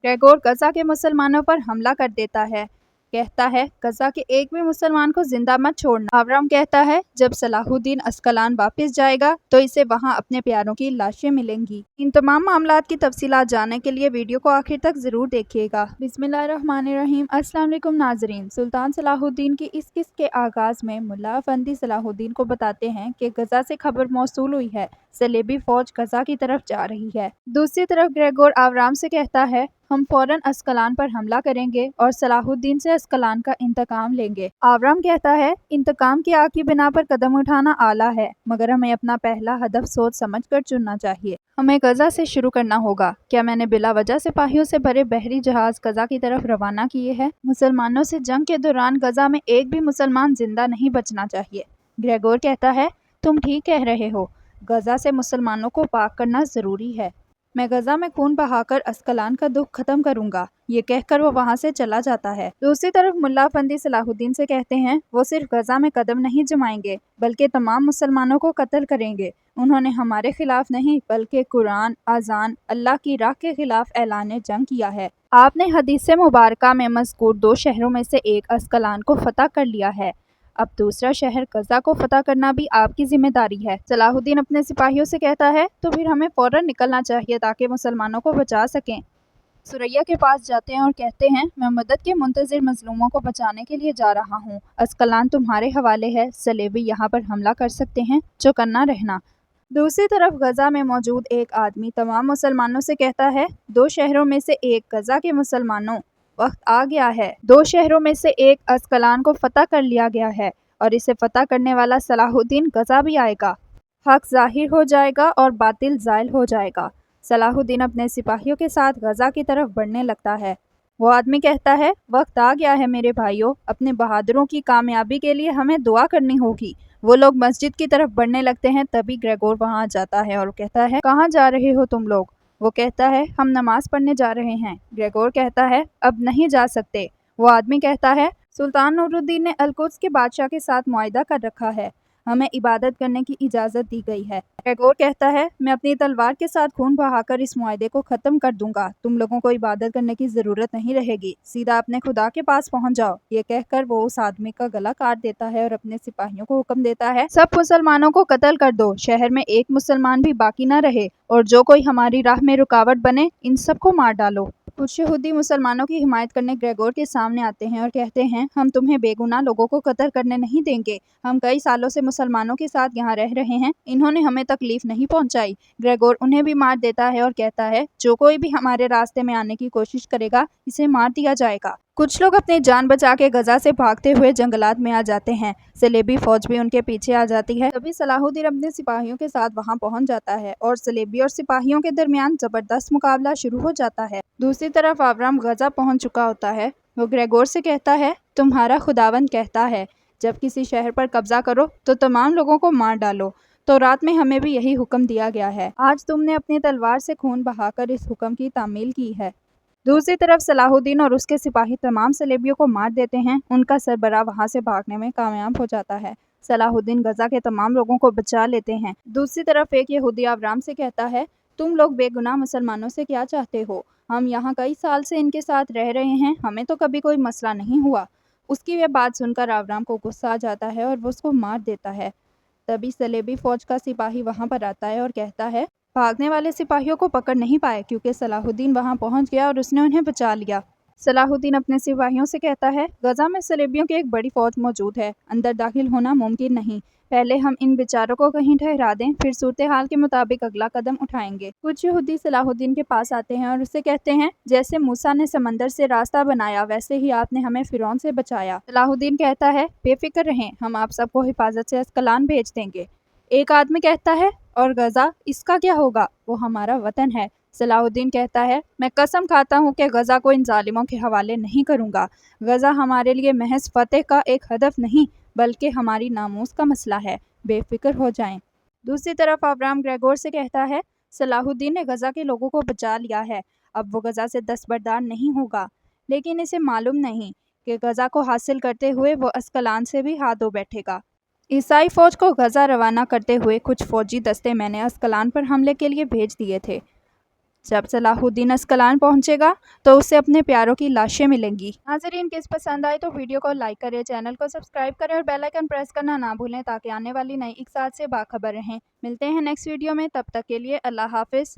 Gregor गजा के मुसलमानों पर हमला कर देता है। कहता है गजा के एक भी मुसलमान को जिंदा मत छोड़ना। आव्राम कहता है जब सलाहुद्दीन अस्कलान वापस जाएगा तो इसे वहां अपने प्यारों की लाशें मिलेंगी। इन तमाम मामलात की तफसीलात जानने के लिए वीडियो को आखिर तक जरूर देखिएगा। बिस्मिल्लाहिर्रहमानिर्रहीम। अस्सलाम वालेकुम नाजरीन। सुल्तान सलाहुद्दीन की इस किस्त के आगाज में मुल्ला अफंदी सलाहुद्दीन को बताते हैं कि गजा से खबर मौसूल हुई है, सलेबी फौज गजा की तरफ जा रही है। दूसरी तरफ ग्रेगोर आव्राम से कहता है हम फौरन अस्कलान पर हमला करेंगे और सलाहुद्दीन से अस्कलान का इंतकाम लेंगे। आव्राम कहता है इंतकाम की आग की बिना पर कदम उठाना आला है, मगर हमें अपना पहला हदफ सोच समझ कर चुनना चाहिए। हमें गजा से शुरू करना होगा। क्या मैंने बिला वजह सिपाहियों से भरे बहरी जहाज गजा की तरफ रवाना किए हैं? मुसलमानों से जंग के दौरान गजा में एक भी मुसलमान जिंदा नहीं बचना चाहिए। ग्रेगोर कहता है तुम ठीक कह रहे हो, गजा से मुसलमानों को पाक करना जरूरी है। मैं गजा में खून बहाकर अस्कलान का दुख खत्म करूंगा। ये कहकर वो वहां से चला जाता है। दूसरी तरफ मुल्ला अफंदी सलाहुद्दीन से कहते हैं वो सिर्फ गजा में कदम नहीं जमाएंगे बल्कि तमाम मुसलमानों को कत्ल करेंगे। उन्होंने हमारे खिलाफ नहीं बल्कि कुरान, आजान, अल्लाह की राह के खिलाफ ऐलान जंग किया है। आपने हदीस मुबारका में मज़कूर 2 शहरों में से एक अस्कलान को फतह कर लिया है। अब दूसरा शहर गजा को फतह करना भी आपकी जिम्मेदारी है। सलाहुद्दीन अपने सिपाहियों से कहता है तो फिर हमें फौरन निकलना चाहिए ताकि मुसलमानों को बचा सकें। सुरैया के पास जाते हैं और कहते हैं मैं मदद के मुंतजिर मजलूमों को बचाने के लिए जा रहा हूँ। अस्कलान तुम्हारे हवाले है, सलेबी यहाँ पर हमला कर सकते हैं, जो करना रहना। दूसरी तरफ गजा में मौजूद एक आदमी तमाम मुसलमानों से कहता है 2 शहरों में से एक गजा के मुसलमानों, वक्त आ गया है। 2 शहरों में से एक अस्कलान को फतह कर लिया गया है और इसे फतह करने वाला सलाहुद्दीन गजा भी आएगा। हक जाहिर हो जाएगा और बातिल ज़ाइल हो जाएगा। सलाहुद्दीन अपने सिपाहियों के साथ गजा की तरफ बढ़ने लगता है। वो आदमी कहता है वक्त आ गया है मेरे भाइयों, अपने बहादुरों की कामयाबी के लिए हमें दुआ करनी होगी। वो लोग मस्जिद की तरफ बढ़ने लगते हैं, तभी ग्रेगोर वहां जाता है और कहता है कहाँ जा रहे हो तुम लोग? वो कहता है हम नमाज पढ़ने जा रहे हैं। ग्रेगोर कहता है अब नहीं जा सकते। वो आदमी कहता है सुल्तान नूरुद्दीन ने अलकुद्स के बादशाह के साथ मुआहिदा कर रखा है, हमें इबादत करने की इजाज़त दी गई है। ग्रेगोर कहता है मैं अपनी तलवार के साथ खून बहाकर इस मुआहिदे को ख़त्म कर दूंगा। तुम लोगों को इबादत करने की ज़रूरत नहीं रहेगी, सीधा अपने खुदा के पास पहुंच जाओ। ये कहकर वो उस आदमी का गला काट देता है और अपने सिपाहियों को हुक्म देता है सब मुसलमानों को कत्ल कर दो, शहर में एक मुसलमान भी बाकी न रहे, और जो कोई हमारी राह में रुकावट बने इन सबको मार डालो। कुछ यहूदी मुसलमानों की हिमायत करने ग्रेगोर के सामने आते हैं और कहते हैं हम तुम्हें बेगुनाह लोगों को कत्ल करने नहीं देंगे। हम कई सालों से मुसलमानों के साथ यहाँ रह रहे हैं, इन्होंने हमें तकलीफ नहीं पहुँचाई। ग्रेगोर उन्हें भी मार देता है और कहता है जो कोई भी हमारे रास्ते में आने की कोशिश करेगा इसे मार दिया जाएगा। कुछ लोग अपनी जान बचा के गजा से भागते हुए जंगलात में आ जाते हैं। सलेबी फौज भी उनके पीछे आ जाती है। तभी सलाहुद्दीन अपने सिपाहियों के साथ वहां पहुंच जाता है और सलेबी और सिपाहियों के दरमियान जबरदस्त मुकाबला शुरू हो जाता है। दूसरी तरफ आव्राम गजा पहुंच चुका होता है। वो ग्रेगोर से कहता है तुम्हारा खुदावंद कहता है जब किसी शहर पर कब्जा करो तो तमाम लोगों को मार डालो। तो रात में हमें भी यही हुक्म दिया गया है। आज तुमने अपनी तलवार से खून बहाकर इस हुक्म की तामील की है। दूसरी तरफ सलाहुद्दीन और उसके सिपाही तमाम सलेबियों को मार देते हैं। उनका सरबराह वहां से भागने में कामयाब हो जाता है। सलाहुद्दीन गजा के तमाम लोगों को बचा लेते हैं। दूसरी तरफ एक यहूदी आव्राम से कहता है तुम लोग बेगुनाह मुसलमानों से क्या चाहते हो? हम यहाँ कई साल से इनके साथ रह रहे हैं, हमें तो कभी कोई मसला नहीं हुआ। उसकी यह बात सुनकर आव्राम को गुस्सा आ जाता है और वो उसको मार देता है। तभी सलेबी फौज का सिपाही वहां पर आता है और कहता है भागने वाले सिपाहियों को पकड़ नहीं पाए क्योंकि सलाहुद्दीन वहां पहुंच गया और उसने उन्हें बचा लिया। सलाहुद्दीन अपने सिपाहियों से कहता है गजा में सलेबियों की एक बड़ी फौज मौजूद है, अंदर दाखिल होना मुमकिन नहीं। पहले हम इन बेचारों को कहीं ठहरा दें, फिर सूरत हाल के मुताबिक अगला कदम उठाएंगे। कुछ यहूदी सलाहुद्दीन के पास आते हैं और उससे कहते हैं जैसे मूसा ने समंदर से रास्ता बनाया वैसे ही आपने हमें फिरौन से बचाया। सलाहुद्दीन कहता है बेफिक्र रहें, हम आप सबको हिफाजत से अस्कलान भेज देंगे। एक आदमी कहता है और गजा, इसका क्या होगा? वो हमारा वतन है। सलाहुद्दीन कहता है मैं कसम खाता हूँ कि गजा को इन जालिमों के हवाले नहीं करूँगा। गजा हमारे लिए महज फतेह का एक हदफ नहीं बल्कि हमारी नामूस का मसला है, बेफिक्र हो जाएं। दूसरी तरफ आव्राम ग्रेगोर से कहता है सलाहुद्दीन ने गजा के लोगों को बचा लिया है, अब वो गजा से दस्तबरदार नहीं होगा, लेकिन इसे मालूम नहीं कि गजा को हासिल करते हुए वो अस्कलान से भी हाथ धो बैठेगा। ईसाई फौज को गजा रवाना करते हुए कुछ फौजी दस्ते मैंने अस्कलान पर हमले के लिए भेज दिए थे। जब सलाहुद्दीन अस्कलान पहुंचेगा तो उसे अपने प्यारों की लाशें मिलेंगी। नाजरीन, किस पसंद आए तो वीडियो को लाइक करें, चैनल को सब्सक्राइब करें और बेल आइकन प्रेस करना ना भूलें ताकि आने वाली नई इक़्सात से बाखबर रहें। मिलते हैं नेक्स्ट वीडियो में, तब तक के लिए अल्लाह हाफिज़।